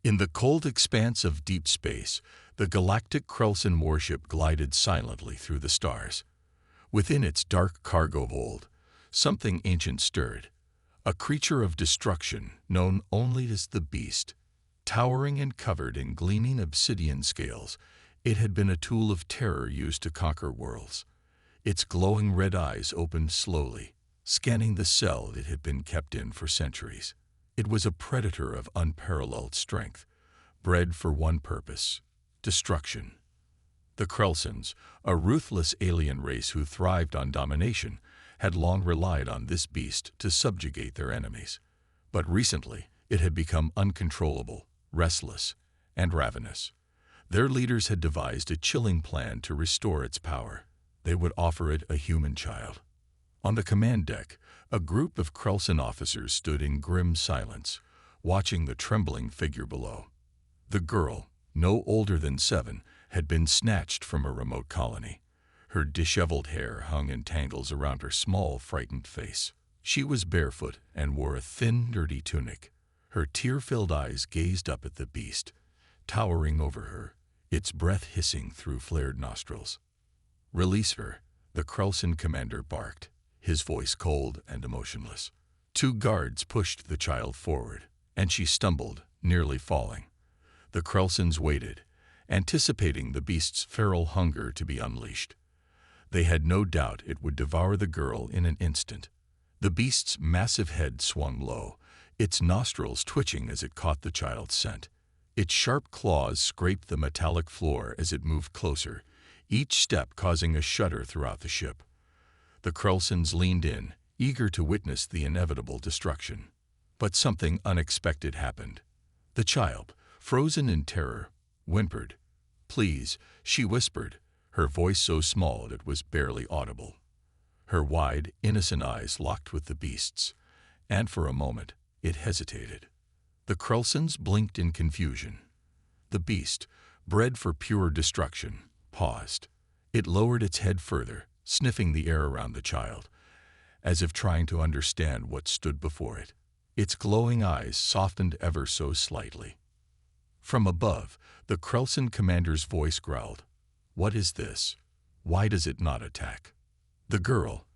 In the cold expanse of deep space, the Galactic Krelson warship glided silently through the stars. Within its dark cargo hold, something ancient stirred. A creature of destruction known only as the Beast. Towering and covered in gleaming obsidian scales, it had been a tool of terror used to conquer worlds. Its glowing red eyes opened slowly, scanning the cell it had been kept in for centuries. It was a predator of unparalleled strength, bred for one purpose: destruction. The Krelsons, a ruthless alien race who thrived on domination, had long relied on this beast to subjugate their enemies. But recently, it had become uncontrollable, restless, and ravenous. Their leaders had devised a chilling plan to restore its power. They would offer it a human child. On the command deck, a group of Krelson officers stood in grim silence, watching the trembling figure below. The girl, no older than 7, had been snatched from a remote colony. Her disheveled hair hung in tangles around her small, frightened face. She was barefoot and wore a thin, dirty tunic. Her tear-filled eyes gazed up at the beast, towering over her, its breath hissing through flared nostrils. "Release her," the Krelson commander barked, his voice cold and emotionless. 2 guards pushed the child forward, and she stumbled, nearly falling. The Krelsons waited, anticipating the beast's feral hunger to be unleashed. They had no doubt it would devour the girl in an instant. The beast's massive head swung low, its nostrils twitching as it caught the child's scent. Its sharp claws scraped the metallic floor as it moved closer, each step causing a shudder throughout the ship. The Krelsons leaned in, eager to witness the inevitable destruction. But something unexpected happened. The child, frozen in terror, whimpered. "Please," she whispered, her voice so small it was barely audible. Her wide, innocent eyes locked with the beast's, and for a moment it hesitated. The Krelsons blinked in confusion. The beast, bred for pure destruction, paused. It lowered its head further, sniffing the air around the child, as if trying to understand what stood before it. Its glowing eyes softened ever so slightly. From above, the Krelson commander's voice growled, "What is this? Why does it not attack?" The girl,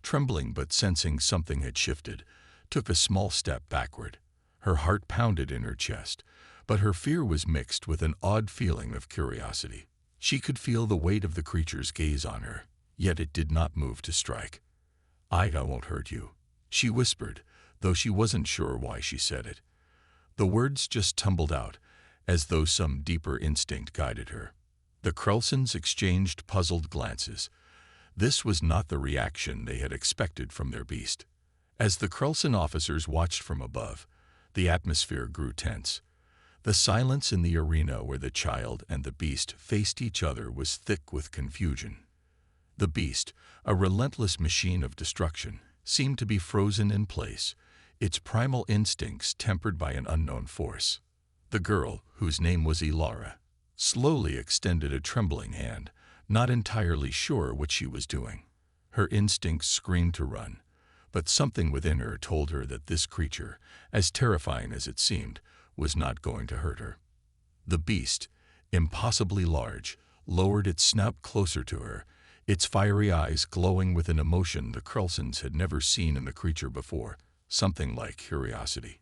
trembling but sensing something had shifted, took a small step backward. Her heart pounded in her chest, but her fear was mixed with an odd feeling of curiosity. She could feel the weight of the creature's gaze on her, yet it did not move to strike. I won't hurt you," she whispered, though she wasn't sure why she said it. The words just tumbled out, as though some deeper instinct guided her. The Krelsons exchanged puzzled glances. This was not the reaction they had expected from their beast. As the Krelson officers watched from above, the atmosphere grew tense. The silence in the arena where the child and the beast faced each other was thick with confusion. The beast, a relentless machine of destruction, seemed to be frozen in place, its primal instincts tempered by an unknown force. The girl, whose name was Ilara, slowly extended a trembling hand, not entirely sure what she was doing. Her instincts screamed to run, but something within her told her that this creature, as terrifying as it seemed, was not going to hurt her. The beast, impossibly large, lowered its snout closer to her, its fiery eyes glowing with an emotion the Krelsons had never seen in the creature before, something like curiosity.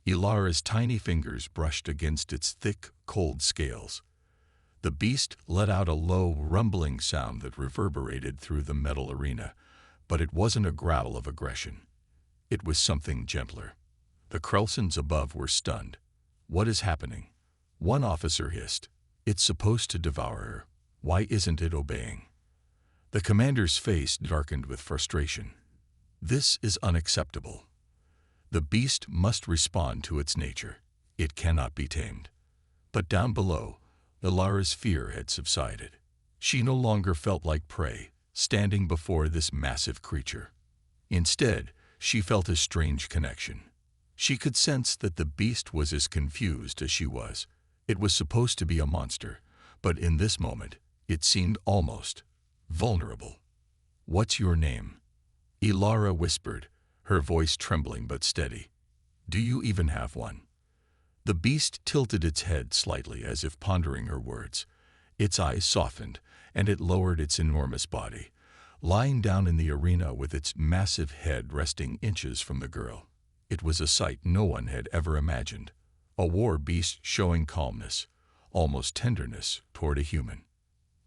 Ilara's tiny fingers brushed against its thick, cold scales. The beast let out a low, rumbling sound that reverberated through the metal arena, but it wasn't a growl of aggression. It was something gentler. The Krelsons above were stunned. "What is happening?" One officer hissed. "It's supposed to devour her. Why isn't it obeying?" The commander's face darkened with frustration. "This is unacceptable. The beast must respond to its nature. It cannot be tamed." But down below, Ilara's fear had subsided. She no longer felt like prey, standing before this massive creature. Instead, she felt a strange connection. She could sense that the beast was as confused as she was. It was supposed to be a monster, but in this moment, it seemed almost vulnerable. "What's your name?" Ilara whispered, her voice trembling but steady. "Do you even have one?" The beast tilted its head slightly as if pondering her words. Its eyes softened, and it lowered its enormous body, lying down in the arena with its massive head resting inches from the girl. It was a sight no one had ever imagined. A war beast showing calmness, almost tenderness, toward a human.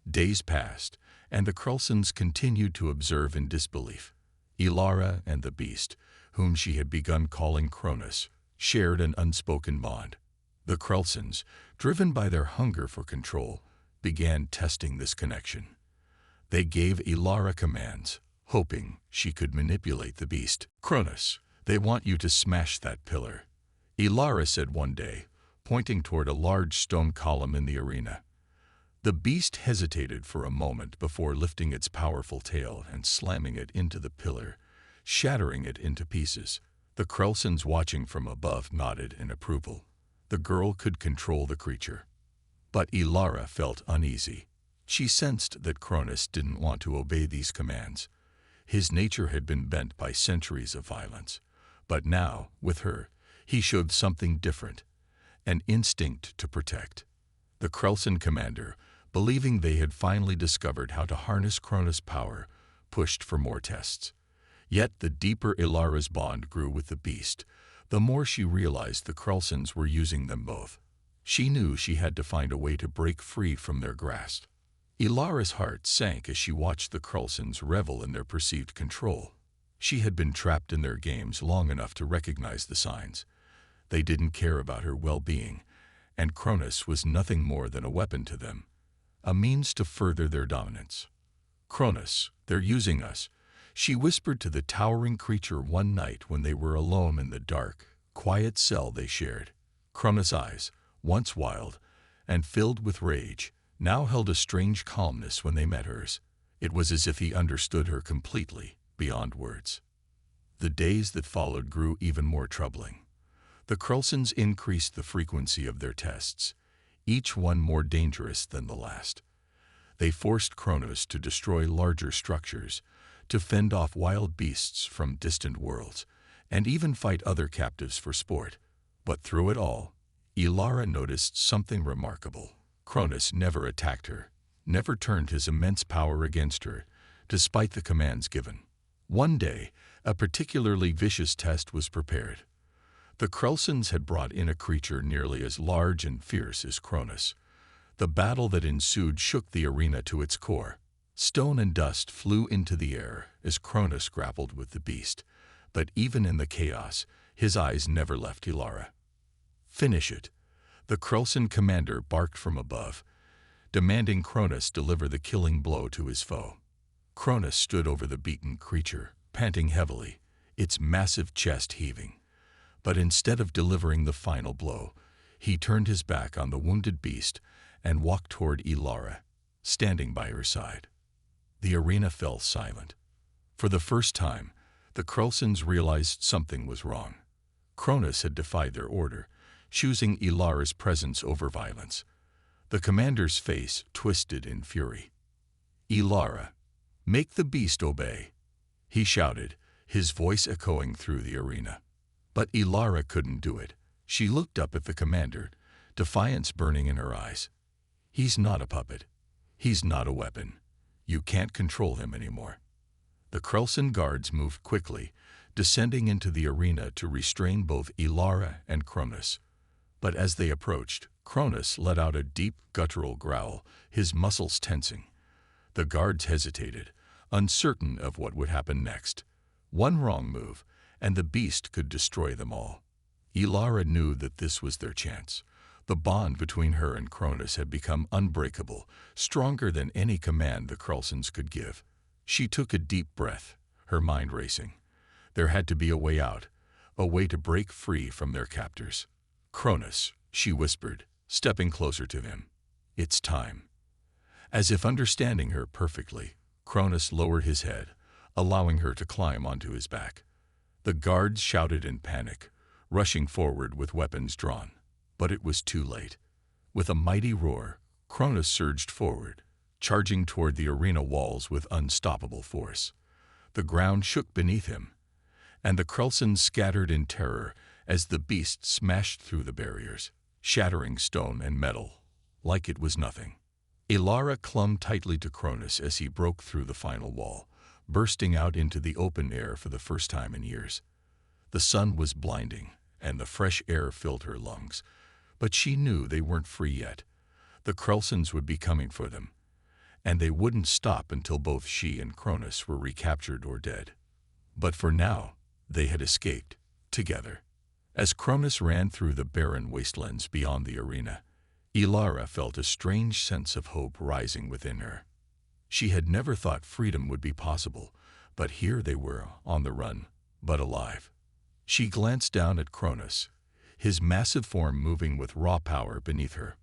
Days passed, and the Krulsons continued to observe in disbelief. Ilara and the beast, whom she had begun calling Cronus, shared an unspoken bond. The Krulsons, driven by their hunger for control, began testing this connection. They gave Ilara commands, hoping she could manipulate the beast. "Cronus, they want you to smash that pillar," Ilara said one day, pointing toward a large stone column in the arena. The beast hesitated for a moment before lifting its powerful tail and slamming it into the pillar, shattering it into pieces. The Krulsons watching from above nodded in approval. The girl could control the creature. But Ilara felt uneasy. She sensed that Cronus didn't want to obey these commands. His nature had been bent by centuries of violence. But now, with her, he showed something different, an instinct to protect. The Krulson commander, believing they had finally discovered how to harness Cronus' power, pushed for more tests. Yet the deeper Ilara's bond grew with the beast, the more she realized the Krulsons were using them both. She knew she had to find a way to break free from their grasp. Ilara's heart sank as she watched the Krulsons revel in their perceived control. She had been trapped in their games long enough to recognize the signs. They didn't care about her well-being, and Cronus was nothing more than a weapon to them, a means to further their dominance. "Cronus, they're using us," she whispered to the towering creature one night when they were alone in the dark, quiet cell they shared. Cronus' eyes, once wild and filled with rage, now held a strange calmness when they met hers. It was as if he understood her completely, beyond words. The days that followed grew even more troubling. The Krulsons increased the frequency of their tests, each one more dangerous than the last. They forced Cronus to destroy larger structures, to fend off wild beasts from distant worlds, and even fight other captives for sport. But through it all, Ilara noticed something remarkable. Cronus never attacked her, never turned his immense power against her, despite the commands given. One day, a particularly vicious test was prepared. The Krulsons had brought in a creature nearly as large and fierce as Cronus. The battle that ensued shook the arena to its core. Stone and dust flew into the air as Cronus grappled with the beast, but even in the chaos, his eyes never left Ilara. "Finish it," the Krulson commander barked from above, demanding Cronus deliver the killing blow to his foe. Cronus stood over the beaten creature, panting heavily, its massive chest heaving. But instead of delivering the final blow, he turned his back on the wounded beast and walked toward Ilara, standing by her side. The arena fell silent. For the first time, the Krulsons realized something was wrong. Cronus had defied their order, choosing Ilara's presence over violence. The commander's face twisted in fury. "Ilara, make the beast obey," he shouted, his voice echoing through the arena. But Ilara couldn't do it. She looked up at the commander, defiance burning in her eyes. "He's not a puppet. He's not a weapon. You can't control him anymore." The Krulson guards moved quickly, descending into the arena to restrain both Ilara and Cronus. But as they approached, Cronus let out a deep, guttural growl, his muscles tensing. The guards hesitated, uncertain of what would happen next. One wrong move, and the beast could destroy them all. Ilara knew that this was their chance. The bond between her and Cronus had become unbreakable, stronger than any command the Krulsons could give. She took a deep breath, her mind racing. There had to be a way out, a way to break free from their captors. "Cronus," she whispered, stepping closer to him. "It's time." As if understanding her perfectly, Cronus lowered his head, allowing her to climb onto his back. The guards shouted in panic, rushing forward with weapons drawn. But it was too late. With a mighty roar, Cronus surged forward, charging toward the arena walls with unstoppable force. The ground shook beneath him, and the Krulsons scattered in terror as the beast smashed through the barriers, shattering stone and metal like it was nothing. Ilara clung tightly to Cronus as he broke through the final wall, bursting out into the open air for the first time in years. The sun was blinding, and the fresh air filled her lungs, but she knew they weren't free yet. The Krelsons would be coming for them, and they wouldn't stop until both she and Cronus were recaptured or dead. But for now, they had escaped, together. As Cronus ran through the barren wastelands beyond the arena, Ilara felt a strange sense of hope rising within her. She had never thought freedom would be possible, but here they were, on the run, but alive. She glanced down at Cronus, his massive form moving with raw power beneath her.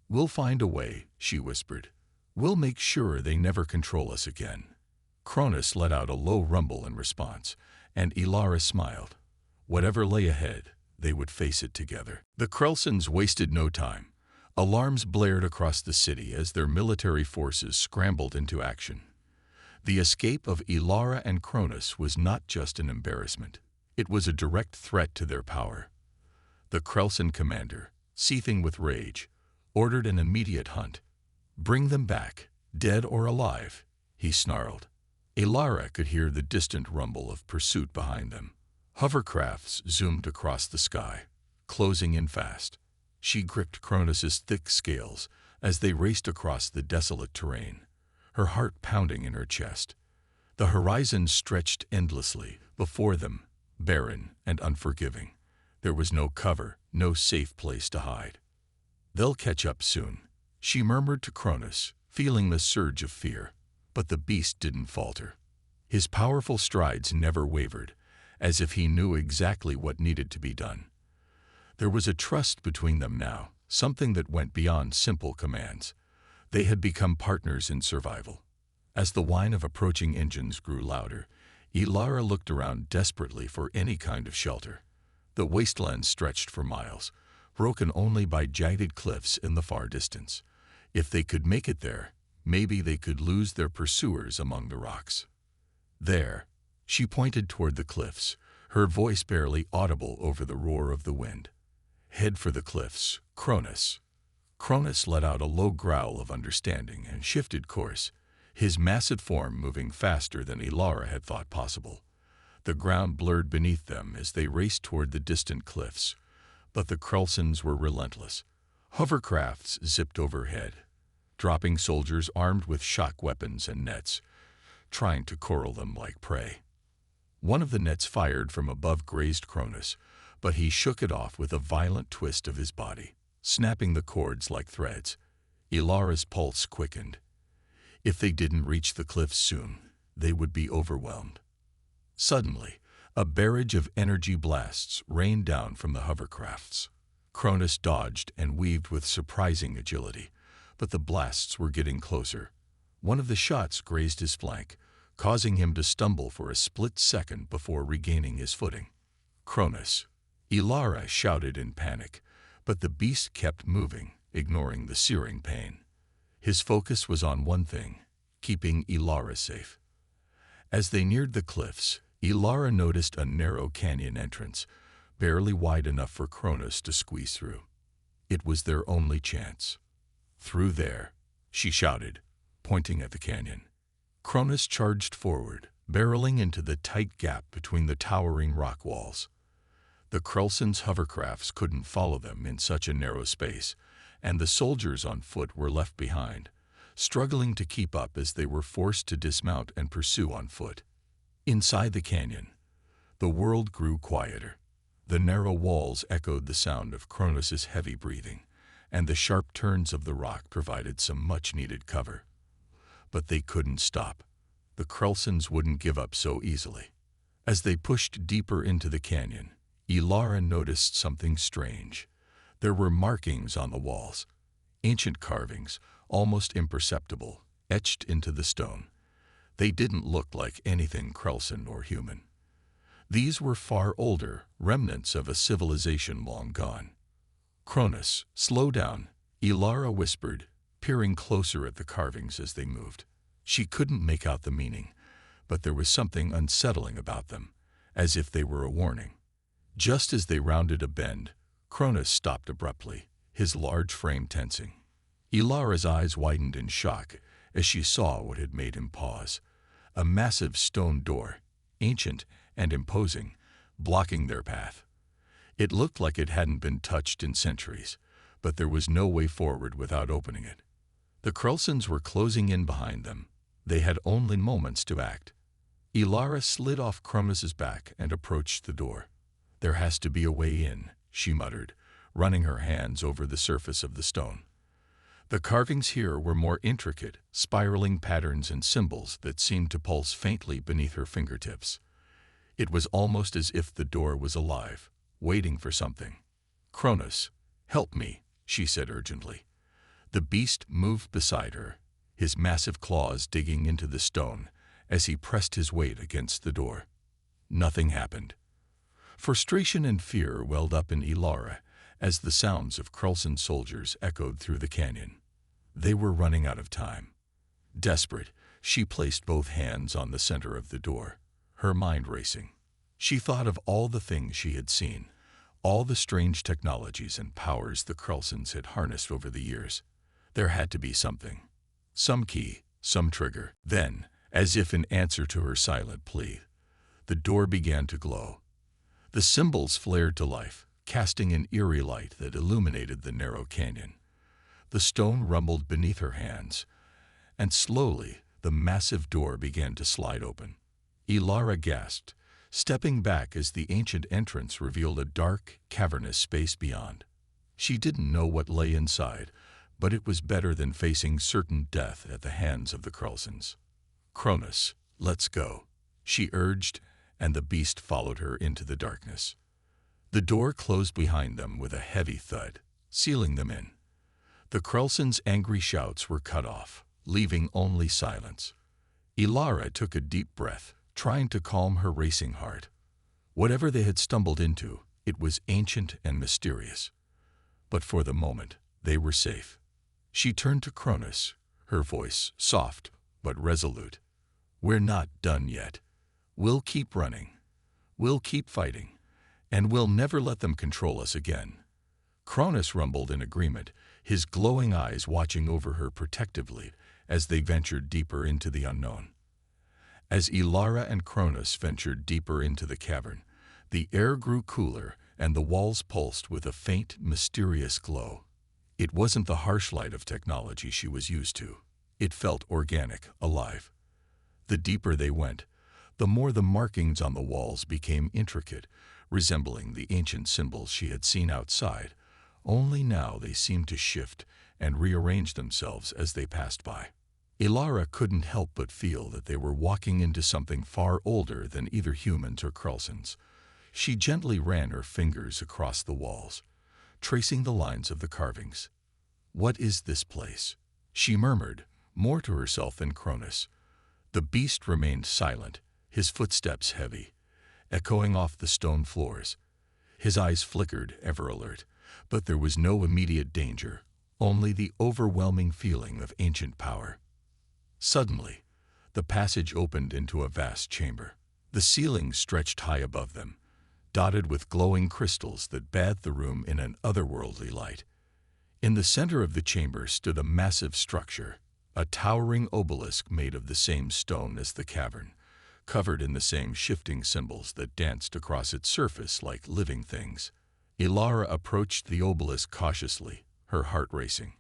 "We'll find a way," she whispered. "We'll make sure they never control us again." Cronus let out a low rumble in response, and Ilara smiled. Whatever lay ahead, they would face it together. The Krelsons wasted no time. Alarms blared across the city as their military forces scrambled into action. The escape of Ilara and Cronus was not just an embarrassment. It was a direct threat to their power. The Krelson commander, seething with rage, ordered an immediate hunt. "Bring them back, dead or alive," he snarled. Ilara could hear the distant rumble of pursuit behind them. Hovercrafts zoomed across the sky, closing in fast. She gripped Cronus's thick scales as they raced across the desolate terrain, her heart pounding in her chest. The horizon stretched endlessly before them, barren and unforgiving. There was no cover, no safe place to hide. "They'll catch up soon," she murmured to Cronus, feeling the surge of fear. But the beast didn't falter. His powerful strides never wavered, as if he knew exactly what needed to be done. There was a trust between them now, something that went beyond simple commands. They had become partners in survival. As the whine of approaching engines grew louder, Ilara looked around desperately for any kind of shelter. The wasteland stretched for miles, broken only by jagged cliffs in the far distance. If they could make it there, maybe they could lose their pursuers among the rocks. There, she pointed toward the cliffs, her voice barely audible over the roar of the wind. "Head for the cliffs, Cronus." Cronus let out a low growl of understanding and shifted course, his massive form moving faster than Ilara had thought possible. The ground blurred beneath them as they raced toward the distant cliffs, but the Krelsons were relentless. Hovercrafts zipped overhead, dropping soldiers armed with shock weapons and nets, trying to corral them like prey. One of the nets fired from above grazed Cronus, but he shook it off with a violent twist of his body, snapping the cords like threads. Ilara's pulse quickened. If they didn't reach the cliffs soon, they would be overwhelmed. Suddenly, a barrage of energy blasts rained down from the hovercrafts. Cronus dodged and weaved with surprising agility, but the blasts were getting closer. One of the shots grazed his flank, causing him to stumble for a split second before regaining his footing. "Cronus!" Ilara shouted in panic, but the beast kept moving, ignoring the searing pain. His focus was on one thing: keeping Ilara safe. As they neared the cliffs, Ilara noticed a narrow canyon entrance, barely wide enough for Cronus to squeeze through. It was their only chance. "Through there," she shouted, pointing at the canyon. Cronus charged forward, barreling into the tight gap between the towering rock walls. The Krelsons' hovercrafts couldn't follow them in such a narrow space, and the soldiers on foot were left behind, struggling to keep up as they were forced to dismount and pursue on foot. Inside the canyon, the world grew quieter. The narrow walls echoed the sound of Cronus's heavy breathing, and the sharp turns of the rock provided some much-needed cover. But they couldn't stop. The Krelsons wouldn't give up so easily. As they pushed deeper into the canyon, Ilara noticed something strange. There were markings on the walls, ancient carvings, almost imperceptible, etched into the stone. They didn't look like anything Krelson or human. These were far older, remnants of a civilization long gone. "Cronus, slow down," Ilara whispered, peering closer at the carvings as they moved. She couldn't make out the meaning, but there was something unsettling about them, as if they were a warning. Just as they rounded a bend, Cronus stopped abruptly, his large frame tensing. Ilara's eyes widened in shock as she saw what had made him pause. A massive stone door, ancient and imposing, blocking their path. It looked like it hadn't been touched in centuries, but there was no way forward without opening it. The Krelsons were closing in behind them. They had only moments to act. Ilara slid off Cronus's back and approached the door. "There has to be a way in," she muttered, running her hands over the surface of the stone. The carvings here were more intricate, spiraling patterns and symbols that seemed to pulse faintly beneath her fingertips. It was almost as if the door was alive, waiting for something. "Cronus, help me," she said urgently. The beast moved beside her, his massive claws digging into the stone as he pressed his weight against the door. Nothing happened. Frustration and fear welled up in Ilara as the sounds of Krelson soldiers echoed through the canyon. They were running out of time. Desperate, she placed both hands on the center of the door, her mind racing. She thought of all the things she had seen, all the strange technologies and powers the Krelsons had harnessed over the years. There had to be something. Some key, some trigger. Then, as if in answer to her silent plea, the door began to glow. The symbols flared to life, casting an eerie light that illuminated the narrow canyon. The stone rumbled beneath her hands, and slowly the massive door began to slide open. Ilara gasped, stepping back as the ancient entrance revealed a dark, cavernous space beyond. She didn't know what lay inside, but it was better than facing certain death at the hands of the Krelsons. "Cronus, let's go," she urged, and the beast followed her into the darkness. The door closed behind them with a heavy thud, sealing them in. The Krelsons' angry shouts were cut off, leaving only silence. Ilara took a deep breath, trying to calm her racing heart. Whatever they had stumbled into, it was ancient and mysterious. But for the moment, they were safe. She turned to Cronus, her voice soft but resolute. "We're not done yet. We'll keep running. We'll keep fighting. And we'll never let them control us again." Cronus rumbled in agreement, his glowing eyes watching over her protectively as they ventured deeper into the unknown. As Ilara and Cronus ventured deeper into the cavern, the air grew cooler and the walls pulsed with a faint, mysterious glow. It wasn't the harsh light of technology she was used to. It felt organic, alive. The deeper they went, the more the markings on the walls became intricate, resembling the ancient symbols she had seen outside, only now they seemed to shift and rearrange themselves as they passed by. Ilara couldn't help but feel that they were walking into something far older than either humans or Krelsons. She gently ran her fingers across the walls, tracing the lines of the carvings. "What is this place?" she murmured, more to herself than Cronus. The beast remained silent, his footsteps heavy, echoing off the stone floors. His eyes flickered, ever alert, but there was no immediate danger, only the overwhelming feeling of ancient power. Suddenly, the passage opened into a vast chamber. The ceiling stretched high above them, dotted with glowing crystals that bathed the room in an otherworldly light. In the center of the chamber stood a massive structure, a towering obelisk made of the same stone as the cavern, covered in the same shifting symbols that danced across its surface like living things. Ilara approached the obelisk cautiously, her heart racing.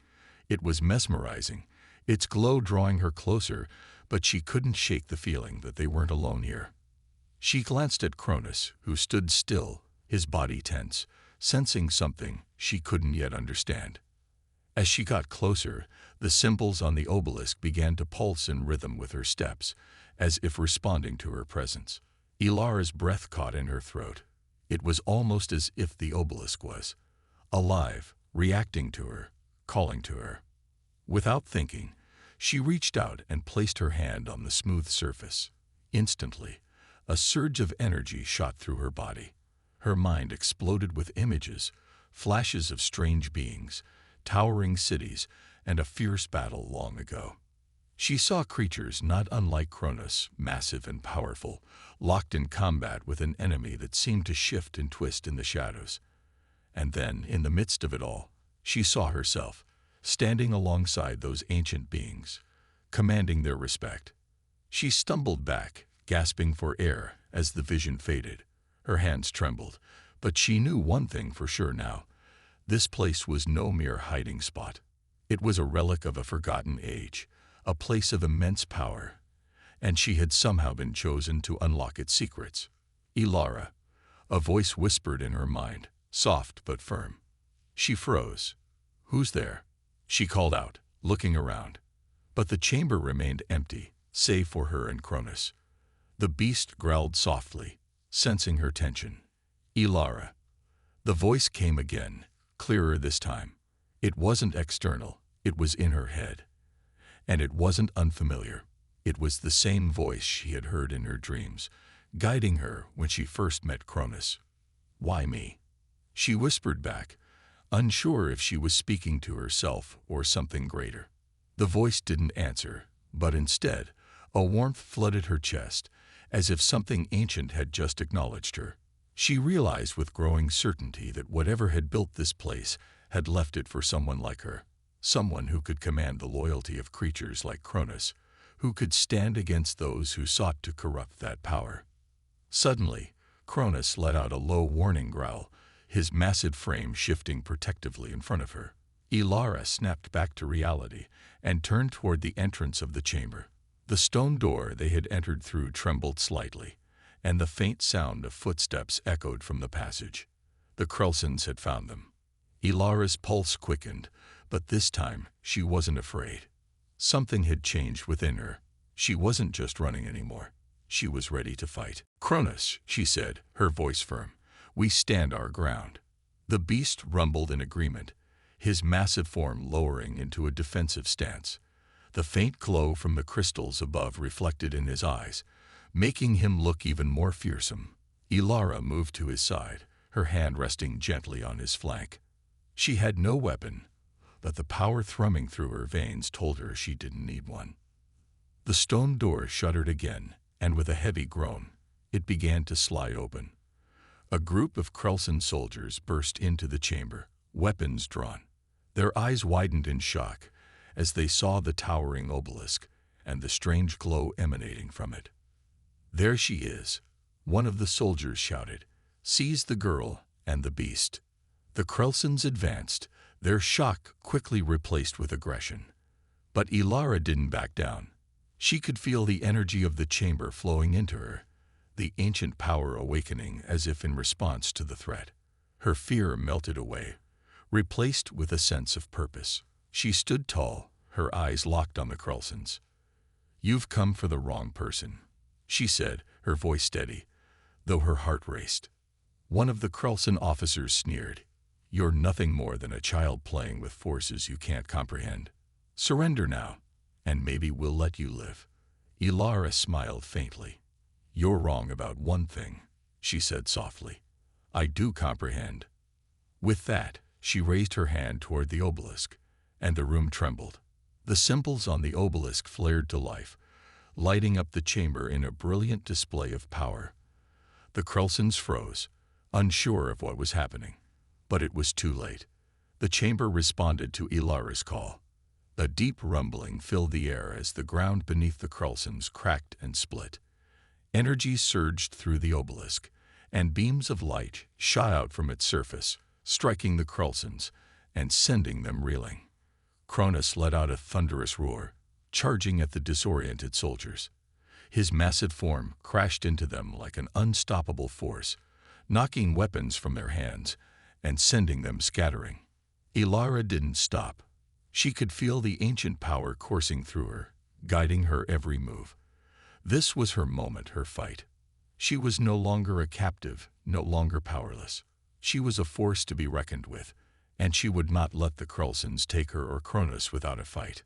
It was mesmerizing, its glow drawing her closer, but she couldn't shake the feeling that they weren't alone here. She glanced at Cronus, who stood still, his body tense, sensing something she couldn't yet understand. As she got closer, the symbols on the obelisk began to pulse in rhythm with her steps, as if responding to her presence. Ilara's breath caught in her throat. It was almost as if the obelisk was alive, reacting to her, calling to her. Without thinking, she reached out and placed her hand on the smooth surface. Instantly, a surge of energy shot through her body. Her mind exploded with images, flashes of strange beings, towering cities, and a fierce battle long ago. She saw creatures not unlike Cronus, massive and powerful, locked in combat with an enemy that seemed to shift and twist in the shadows. And then, in the midst of it all, she saw herself, standing alongside those ancient beings, commanding their respect. She stumbled back, gasping for air as the vision faded. Her hands trembled, but she knew one thing for sure now. This place was no mere hiding spot. It was a relic of a forgotten age, a place of immense power, and she had somehow been chosen to unlock its secrets. Ilara, a voice whispered in her mind, soft but firm. She froze. "Who's there?" she called out, looking around. But the chamber remained empty, save for her and Cronus. The beast growled softly, sensing her tension. "Ilara." The voice came again, clearer this time. It wasn't external, it was in her head. And it wasn't unfamiliar. It was the same voice she had heard in her dreams, guiding her when she first met Cronus. "Why me?" she whispered back, unsure if she was speaking to herself or something greater. The voice didn't answer, but instead, a warmth flooded her chest, as if something ancient had just acknowledged her. She realized with growing certainty that whatever had built this place had left it for someone like her, someone who could command the loyalty of creatures like Cronus, who could stand against those who sought to corrupt that power. Suddenly, Cronus let out a low warning growl, his massive frame shifting protectively in front of her. Ilara snapped back to reality and turned toward the entrance of the chamber. The stone door they had entered through trembled slightly, and the faint sound of footsteps echoed from the passage. The Krelsons had found them. Ilara's pulse quickened, but this time she wasn't afraid. Something had changed within her. She wasn't just running anymore. She was ready to fight. "Cronus," she said, her voice firm, "we stand our ground." The beast rumbled in agreement, his massive form lowering into a defensive stance. The faint glow from the crystals above reflected in his eyes, making him look even more fearsome. Ilara moved to his side, her hand resting gently on his flank. She had no weapon, but the power thrumming through her veins told her she didn't need one. The stone door shuddered again, and with a heavy groan, it began to slide open. A group of Krelson soldiers burst into the chamber, weapons drawn. Their eyes widened in shock as they saw the towering obelisk and the strange glow emanating from it. "There she is," one of the soldiers shouted. "Seize the girl and the beast." The Krelsons advanced, their shock quickly replaced with aggression. But Ilara didn't back down. She could feel the energy of the chamber flowing into her, the ancient power awakening as if in response to the threat. Her fear melted away, replaced with a sense of purpose. She stood tall, her eyes locked on the Krelsons. "You've come for the wrong person," she said, her voice steady, though her heart raced. One of the Krelson officers sneered. "You're nothing more than a child playing with forces you can't comprehend. Surrender now, and maybe we'll let you live." Ilara smiled faintly. "You're wrong about one thing," she said softly. "I do comprehend." With that, she raised her hand toward the obelisk, and the room trembled. The symbols on the obelisk flared to life, lighting up the chamber in a brilliant display of power. The Krelsons froze, unsure of what was happening. But it was too late. The chamber responded to Ilara's call. A deep rumbling filled the air as the ground beneath the Krelsons cracked and split. Energy surged through the obelisk, and beams of light shot out from its surface, striking the Krelsons and sending them reeling. Cronus let out a thunderous roar, charging at the disoriented soldiers. His massive form crashed into them like an unstoppable force, knocking weapons from their hands and sending them scattering. Ilara didn't stop. She could feel the ancient power coursing through her, guiding her every move. This was her moment, her fight. She was no longer a captive, no longer powerless. She was a force to be reckoned with, and she would not let the Krelsons take her or Cronus without a fight.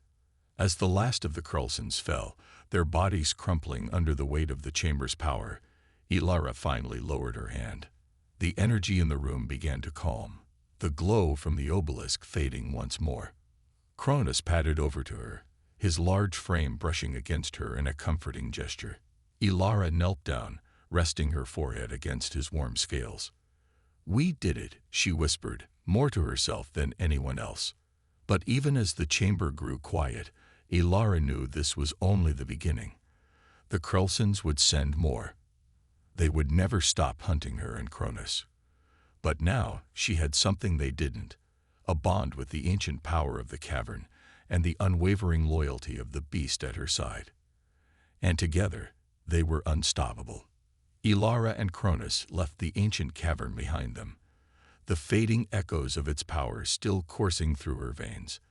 As the last of the Krelsons fell, their bodies crumpling under the weight of the chamber's power, Ilara finally lowered her hand. The energy in the room began to calm, the glow from the obelisk fading once more. Cronus padded over to her, his large frame brushing against her in a comforting gesture. Ilara knelt down, resting her forehead against his warm scales. "We did it," she whispered, more to herself than anyone else. But even as the chamber grew quiet, Ilara knew this was only the beginning. The Krelsons would send more. They would never stop hunting her and Cronus. But now she had something they didn't, a bond with the ancient power of the cavern and the unwavering loyalty of the beast at her side. And together, they were unstoppable. Ilara and Cronus left the ancient cavern behind them, the fading echoes of its power still coursing through her veins.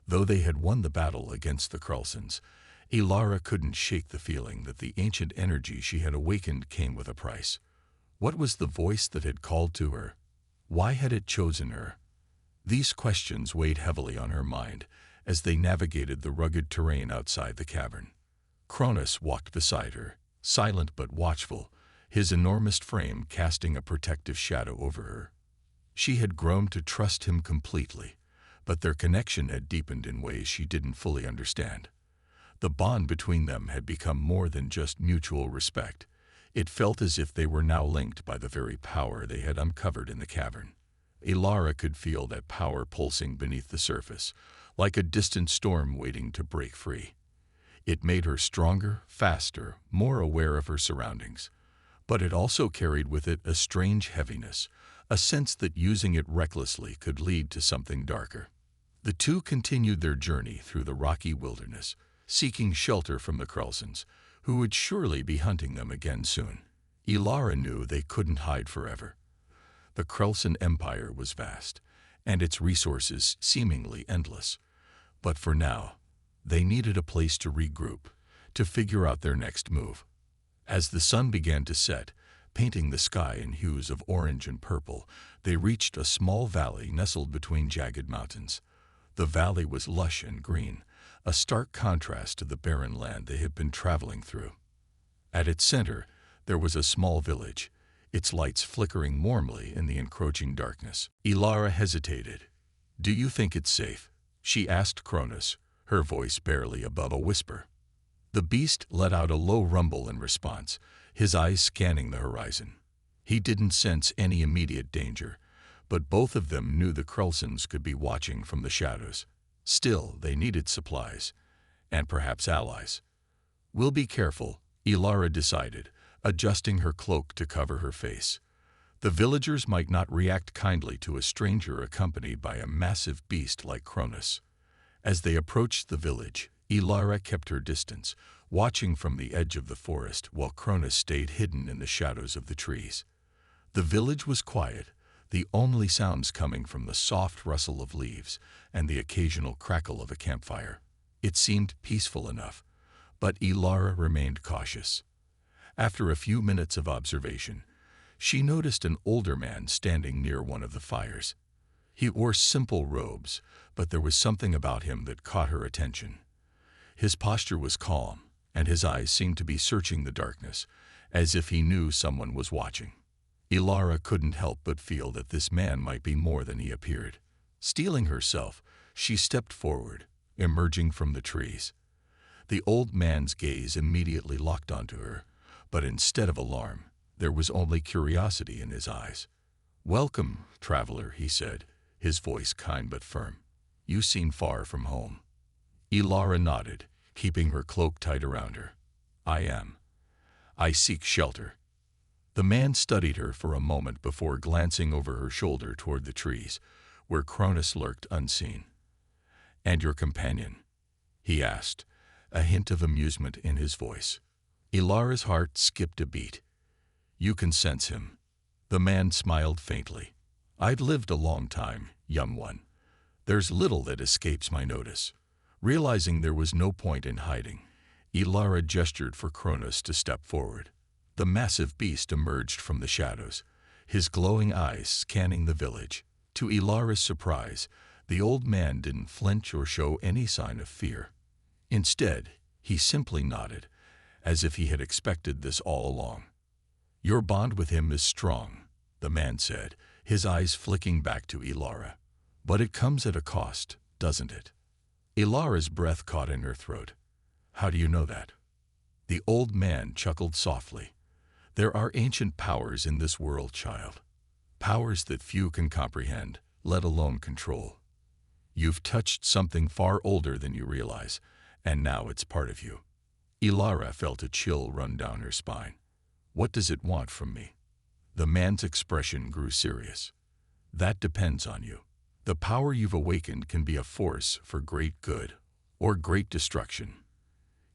Though they had won the battle against the Krelsons, Ilara couldn't shake the feeling that the ancient energy she had awakened came with a price. What was the voice that had called to her? Why had it chosen her? These questions weighed heavily on her mind as they navigated the rugged terrain outside the cavern. Cronus walked beside her, silent but watchful, his enormous frame casting a protective shadow over her. She had grown to trust him completely, but their connection had deepened in ways she didn't fully understand. The bond between them had become more than just mutual respect. It felt as if they were now linked by the very power they had uncovered in the cavern. Ilara could feel that power pulsing beneath the surface, like a distant storm waiting to break free. It made her stronger, faster, more aware of her surroundings. But it also carried with it a strange heaviness, a sense that using it recklessly could lead to something darker. The two continued their journey through the rocky wilderness, seeking shelter from the Krelsons, who would surely be hunting them again soon. Ilara knew they couldn't hide forever. The Krelson Empire was vast, and its resources seemingly endless. But for now, they needed a place to regroup, to figure out their next move. As the sun began to set, painting the sky in hues of orange and purple, they reached a small valley nestled between jagged mountains. The valley was lush and green, a stark contrast to the barren land they had been traveling through. At its center, there was a small village, its lights flickering warmly in the encroaching darkness. Ilara hesitated. "Do you think it's safe?" she asked Cronus, her voice barely above a whisper. The beast let out a low rumble in response, his eyes scanning the horizon. He didn't sense any immediate danger, but both of them knew the Krelsons could be watching from the shadows. Still, they needed supplies, and perhaps allies. "We'll be careful," Ilara decided, adjusting her cloak to cover her face. The villagers might not react kindly to a stranger accompanied by a massive beast like Cronus. As they approached the village, Ilara kept her distance, watching from the edge of the forest while Cronus stayed hidden in the shadows of the trees. The village was quiet, the only sounds coming from the soft rustle of leaves and the occasional crackle of a campfire. It seemed peaceful enough, but Ilara remained cautious. After a few minutes of observation, she noticed an older man standing near one of the fires. He wore simple robes, but there was something about him that caught her attention. His posture was calm, and his eyes seemed to be searching the darkness, as if he knew someone was watching. Ilara couldn't help but feel that this man might be more than he appeared. Steeling herself, she stepped forward, emerging from the trees. The old man's gaze immediately locked onto her, but instead of alarm, there was only curiosity in his eyes. "Welcome, traveler," he said, his voice kind but firm. "You seem far from home." Ilara nodded, keeping her cloak tight around her. "I am. I seek shelter." The man studied her for a moment before glancing over her shoulder toward the trees, where Cronus lurked unseen. "And your companion?" he asked, a hint of amusement in his voice. Ilara's heart skipped a beat. "You can sense him." The man smiled faintly. "I've lived a long time, young one. There's little that escapes my notice." Realizing there was no point in hiding, Ilara gestured for Cronus to step forward. The massive beast emerged from the shadows, his glowing eyes scanning the village. To Ilara's surprise, the old man didn't flinch or show any sign of fear. Instead, he simply nodded, as if he had expected this all along. "Your bond with him is strong," the man said, his eyes flicking back to Ilara. "But it comes at a cost, doesn't it?" Ilara's breath caught in her throat. How do you know that? The old man chuckled softly. There are ancient powers in this world, child. Powers that few can comprehend, let alone control. You've touched something far older than you realize, and now it's part of you. Ilara felt a chill run down her spine. What does it want from me? The man's expression grew serious. That depends on you. The power you've awakened can be a force for great good or great destruction.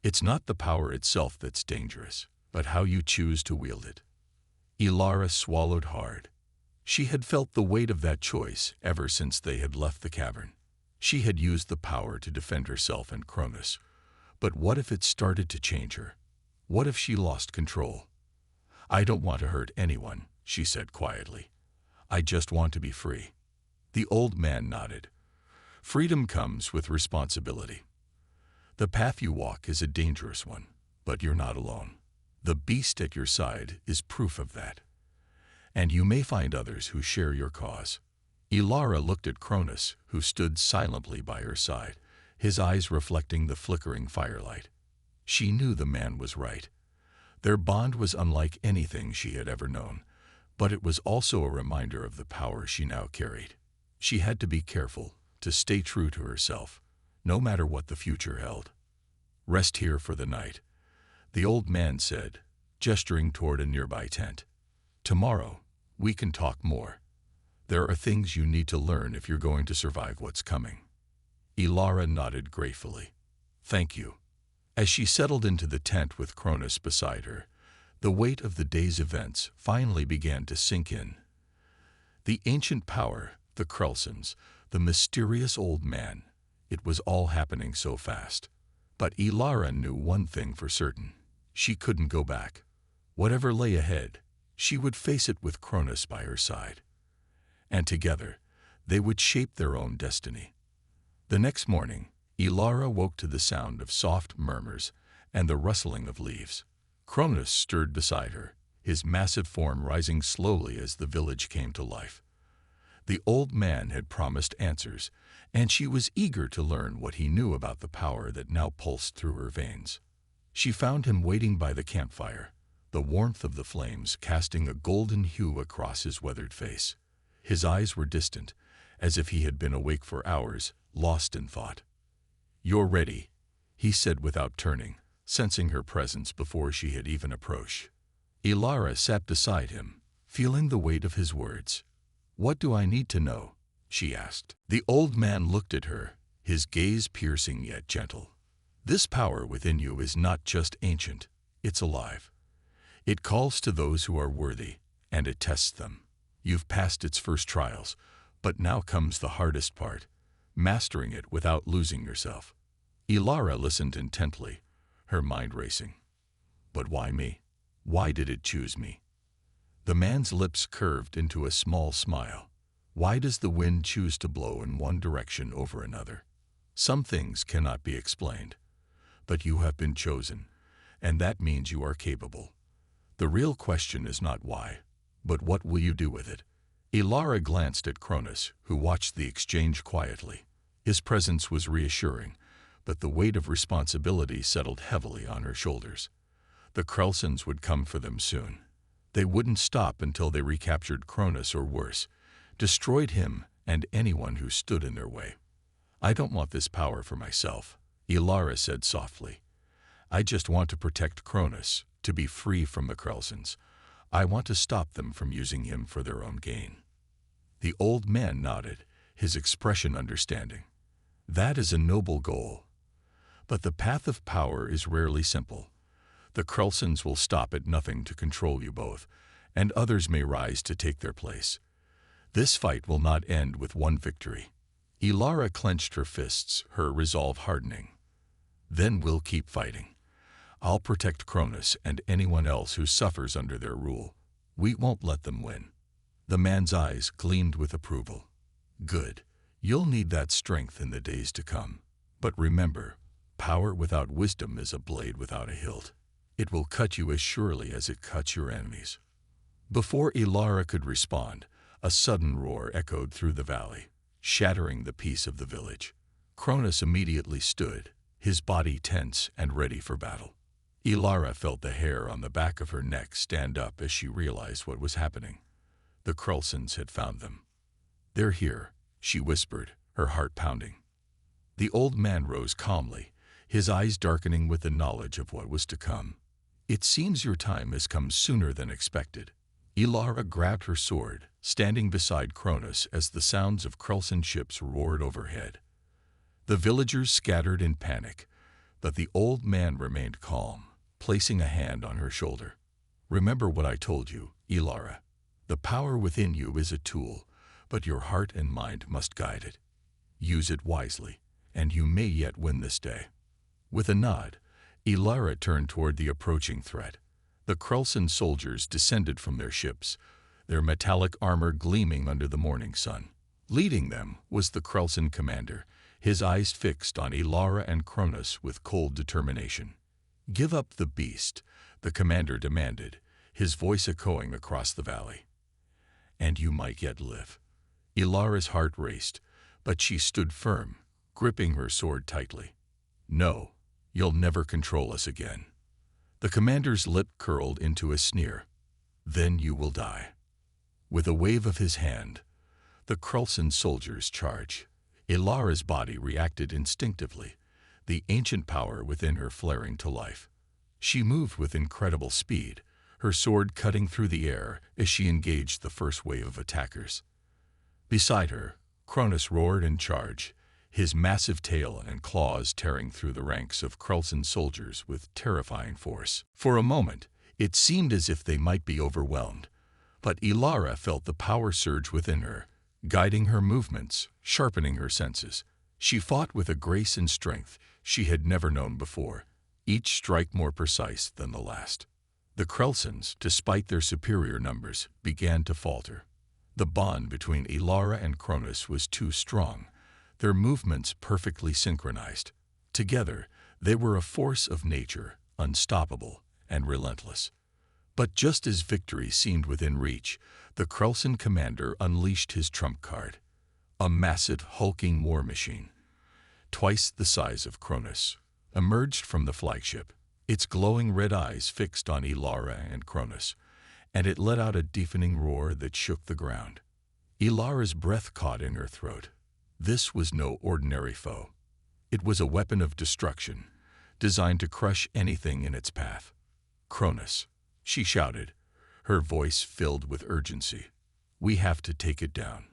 It's not the power itself that's dangerous, but how you choose to wield it. Ilara swallowed hard. She had felt the weight of that choice ever since they had left the cavern. She had used the power to defend herself and Cronus. But what if it started to change her? What if she lost control? I don't want to hurt anyone, she said quietly. I just want to be free. The old man nodded. Freedom comes with responsibility. The path you walk is a dangerous one, but you're not alone. The beast at your side is proof of that. And you may find others who share your cause. Ilara looked at Cronus, who stood silently by her side, his eyes reflecting the flickering firelight. She knew the man was right. Their bond was unlike anything she had ever known, but it was also a reminder of the power she now carried. She had to be careful, to stay true to herself, no matter what the future held. Rest here for the night, the old man said, gesturing toward a nearby tent. Tomorrow, we can talk more. There are things you need to learn if you're going to survive what's coming. Ilara nodded gratefully. Thank you. As she settled into the tent with Cronus beside her, the weight of the day's events finally began to sink in. The ancient power, the Krelsons, the mysterious old man, it was all happening so fast. But Ilara knew one thing for certain. She couldn't go back. Whatever lay ahead, she would face it with Cronus by her side. And together, they would shape their own destiny. The next morning, Ilara woke to the sound of soft murmurs and the rustling of leaves. Cronus stirred beside her, his massive form rising slowly as the village came to life. The old man had promised answers, and she was eager to learn what he knew about the power that now pulsed through her veins. She found him waiting by the campfire, the warmth of the flames casting a golden hue across his weathered face. His eyes were distant, as if he had been awake for hours, lost in thought. "You're ready," he said without turning, sensing her presence before she had even approached. Ilara sat beside him, feeling the weight of his words. "What do I need to know?" she asked. The old man looked at her, his gaze piercing yet gentle. "This power within you is not just ancient, it's alive. It calls to those who are worthy, and it tests them. You've passed its first trials, but now comes the hardest part, mastering it without losing yourself." Ilara listened intently, her mind racing. But why me? Why did it choose me? The man's lips curved into a small smile. Why does the wind choose to blow in one direction over another? Some things cannot be explained. But you have been chosen, and that means you are capable. The real question is not why, but what will you do with it? Ilara glanced at Cronus, who watched the exchange quietly. His presence was reassuring, but the weight of responsibility settled heavily on her shoulders. The Krelsons would come for them soon. They wouldn't stop until they recaptured Cronus or worse, destroyed him and anyone who stood in their way. "I don't want this power for myself," Ilara said softly. "I just want to protect Cronus, to be free from the Krelsons. I want to stop them from using him for their own gain." The old man nodded, his expression understanding. "That is a noble goal. But the path of power is rarely simple. The Krelsons will stop at nothing to control you both, and others may rise to take their place. This fight will not end with one victory." Ilara clenched her fists, her resolve hardening. "Then we'll keep fighting. I'll protect Cronus and anyone else who suffers under their rule. We won't let them win." The man's eyes gleamed with approval. "Good. You'll need that strength in the days to come. But remember, power without wisdom is a blade without a hilt. It will cut you as surely as it cuts your enemies." Before Ilara could respond, a sudden roar echoed through the valley, shattering the peace of the village. Cronus immediately stood, his body tense and ready for battle. Ilara felt the hair on the back of her neck stand up as she realized what was happening. The Krulsons had found them. "They're here," she whispered, her heart pounding. The old man rose calmly, his eyes darkening with the knowledge of what was to come. "It seems your time has come sooner than expected." Ilara grabbed her sword, standing beside Cronus as the sounds of Krulson ships roared overhead. The villagers scattered in panic, but the old man remained calm, placing a hand on her shoulder. "Remember what I told you, Ilara. The power within you is a tool, but your heart and mind must guide it. Use it wisely, and you may yet win this day." With a nod, Ilara turned toward the approaching threat. The Krulson soldiers descended from their ships, their metallic armor gleaming under the morning sun. Leading them was the Krulson commander, his eyes fixed on Ilara and Cronus with cold determination. "Give up the beast," the commander demanded, his voice echoing across the valley. "And you might yet live." Ilara's heart raced, but she stood firm, gripping her sword tightly. "No, you'll never control us again." The commander's lip curled into a sneer. "Then you will die." With a wave of his hand, the Krulson soldiers charged. Ilara's body reacted instinctively, the ancient power within her flaring to life. She moved with incredible speed, her sword cutting through the air as she engaged the first wave of attackers. Beside her, Cronus roared in charge, his massive tail and claws tearing through the ranks of Krulson soldiers with terrifying force. For a moment, it seemed as if they might be overwhelmed, but Ilara felt the power surge within her, guiding her movements, sharpening her senses. She fought with a grace and strength she had never known before, each strike more precise than the last. The Krulsons, despite their superior numbers, began to falter. The bond between Ilara and Cronus was too strong, their movements perfectly synchronized. Together, they were a force of nature, unstoppable and relentless. But just as victory seemed within reach, the Krulson commander unleashed his trump card. A massive, hulking war machine, twice the size of Cronus, emerged from the flagship, its glowing red eyes fixed on Ilara and Cronus, and it let out a deafening roar that shook the ground. Ilara's breath caught in her throat. This was no ordinary foe. It was a weapon of destruction, designed to crush anything in its path. "Cronus," she shouted, her voice filled with urgency. "We have to take it down."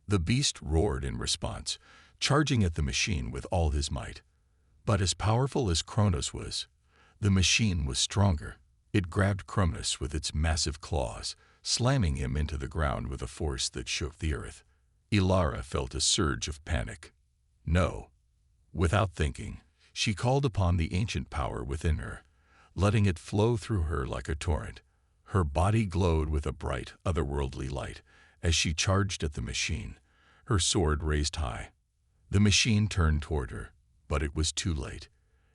The beast roared in response, charging at the machine with all his might. But as powerful as Cronus was, the machine was stronger. It grabbed Cronus with its massive claws, slamming him into the ground with a force that shook the earth. Ilara felt a surge of panic. "No." Without thinking, she called upon the ancient power within her, letting it flow through her like a torrent. Her body glowed with a bright, otherworldly light as she charged at the machine, her sword raised high. The machine turned toward her, but it was too late.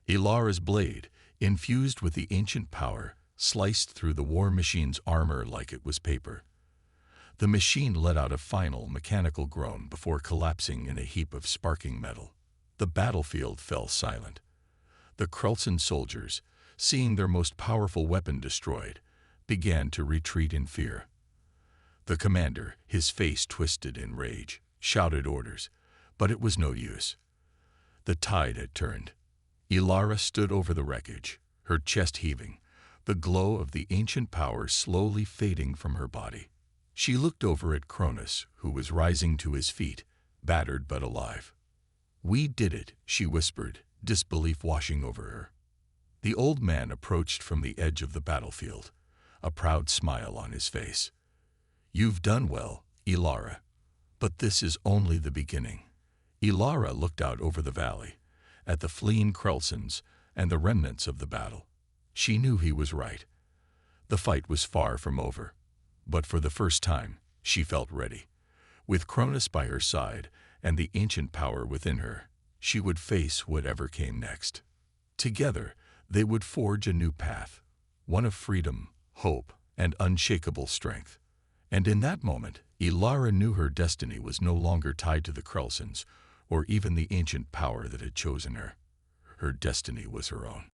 Ilara's blade, infused with the ancient power, sliced through the war machine's armor like it was paper. The machine let out a final mechanical groan before collapsing in a heap of sparking metal. The battlefield fell silent. The Krulson soldiers, seeing their most powerful weapon destroyed, began to retreat in fear. The commander, his face twisted in rage, shouted orders, but it was no use. The tide had turned. Ilara stood over the wreckage, her chest heaving, the glow of the ancient power slowly fading from her body. She looked over at Cronus, who was rising to his feet, battered but alive. "We did it," she whispered, disbelief washing over her. The old man approached from the edge of the battlefield, a proud smile on his face. "You've done well, Ilara, but this is only the beginning." Ilara looked out over the valley, at the fleeing Krulsons and the remnants of the battle. She knew he was right. The fight was far from over, but for the first time, she felt ready. With Cronus by her side and the ancient power within her, she would face whatever came next. Together, they would forge a new path, one of freedom, hope, and unshakable strength. And in that moment, Ilara knew her destiny was no longer tied to the Krulsons or even the ancient power that had chosen her. Her destiny was her own.